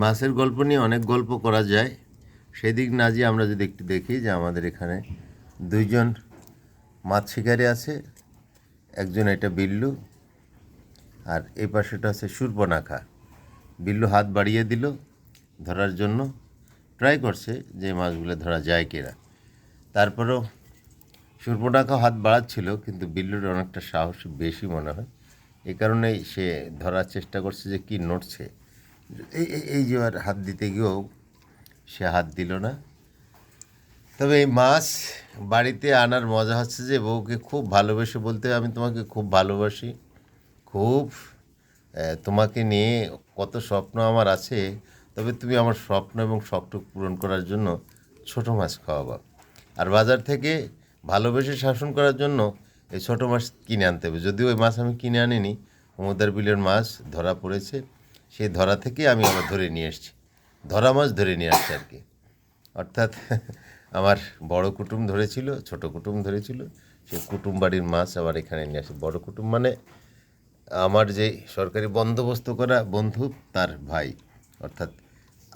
মাছের গল্প নিয়ে অনেক গল্প করা যায়, সেদিক না যে আমরা যদি একটু দেখি যে আমাদের এখানে দুইজন মাছ শিকারি আছে। একজন এটা বিল্লু, আর এই পাশেটা আছে শূর্পণখা। বিল্লু হাত বাড়িয়ে দিল ধরার জন্য, ট্রাই করছে যে মাছগুলো ধরা যায় কিনা। তারপরেও শূর্পণখা হাত বাড়াচ্ছিল, কিন্তু বিল্লুর অনেকটা সাহস বেশি মনে হয়। এই কারণেই সে ধরার চেষ্টা করছে যে কি নড়ছে। এই যে আর হাত দিতে গিয়েও সে হাত দিল না। তবে এই মাছ বাড়িতে আনার মজা হচ্ছে যে বউকে খুব ভালোবেসে বলতে, আমি তোমাকে খুব ভালোবাসি, খুব তোমাকে নিয়ে কত স্বপ্ন আমার আছে, তবে তুমি আমার স্বপ্ন এবং শখটুক পূরণ করার জন্য ছোটো মাছ খাওয়াবা। আর বাজার থেকে ভালোবেসে শাসন করার জন্য এই ছোটো মাছ কিনে আনতে হবে। যদিও ওই মাছ আমি কিনে আনিনি, সমুদ্র বিলের মাছ ধরা পড়েছে, সেই ধরা থেকে আমি আবার ধরে নিয়ে এসেছি, ধরা মাছ ধরে নিয়ে আসছি আর কি। অর্থাৎ আমার বড় কুটুম ধরেছিল, ছোট কুটুম ধরেছিল, সেই কুটুম বাড়ির মাছ আবার এখানে নিয়ে আসে। বড় কুটুম মানে আমার যে সরকারি বন্দোবস্ত করা বন্ধু, তার ভাই, অর্থাৎ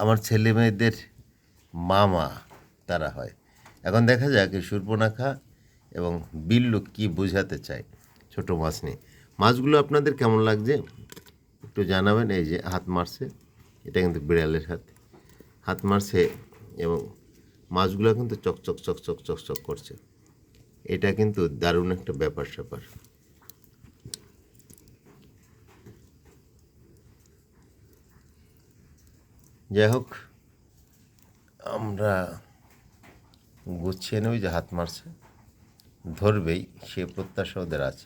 আমার ছেলে মেয়েদের মামা তারা হয়। এখন দেখা যাক এই শূর্পণখা এবং বিল্লু কি বোঝাতে চায় ছোট মাছ নিয়ে। মাছগুলো আপনাদের কেমন লাগছে একটু জানাবেন। এই যে হাত মারছে, এটা কিন্তু বিড়ালের হাত, হাত মারছে এবং মাছগুলো কিন্তু চকচক চকচক চকচক করছে। এটা কিন্তু দারুণ একটা ব্যাপার স্যাপার। যাই হোক, আমরা গুছিয়ে নেই, যে হাত মারছে, ধরবেই সে প্রত্যাশা ওদের আছে।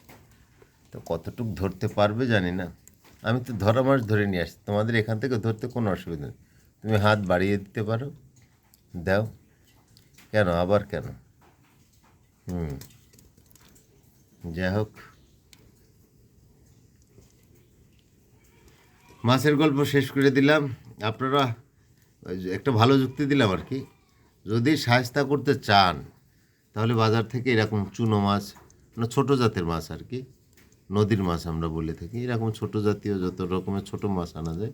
তো কতটুক ধরতে পারবে জানি না। আমি তো ধরা মাছ ধরে নিয়ে আসছি, তোমাদের এখান থেকে ধরতে কোনো অসুবিধা নেই। তুমি হাত বাড়িয়ে দিতে পারো, দাও। কেন আবার কেন? যাই হোক, মাছের গল্প শেষ করে দিলাম। আপনারা একটা ভালো যুক্তি দিলাম আর কি, যদি শায়েস্তা করতে চান তাহলে বাজার থেকে এরকম চুনো মাছ, মানে ছোটো জাতের মাছ আর কি, নদীর মাছ আমরা বলে থাকি, এরকম ছোটো জাতীয় যত রকমের ছোটো মাছ আনা যায়,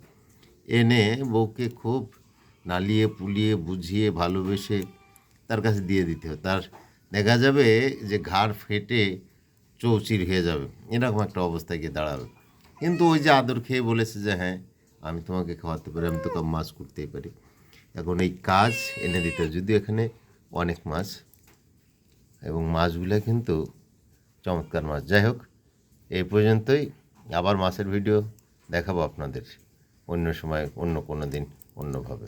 এনে বউকে খুব নালিয়ে পুলিয়ে বুঝিয়ে ভালোবেসে তার কাছে দিয়ে দিতে হয়। তার দেখা যাবে যে ঘাড় ফেটে চৌচির হয়ে যাবে, এরকম একটা অবস্থায় গিয়ে দাঁড়াবে। কিন্তু ওই যে আদর খেয়ে বলেছে যে হ্যাঁ আমি তোমাকে খাওয়াতে পারি, আমি তো মাছ করতেই পারি, এখন এই কাজ এনে দিতে হয়। যদিও এখানে অনেক মাছ এবং মাছগুলো কিন্তু চমৎকার মাছ। যাই হোক, এই পর্যন্তই। আবার মাছের ভিডিও দেখাবো আপনাদের অন্য সময়, অন্য কোনো দিন, অন্যভাবে।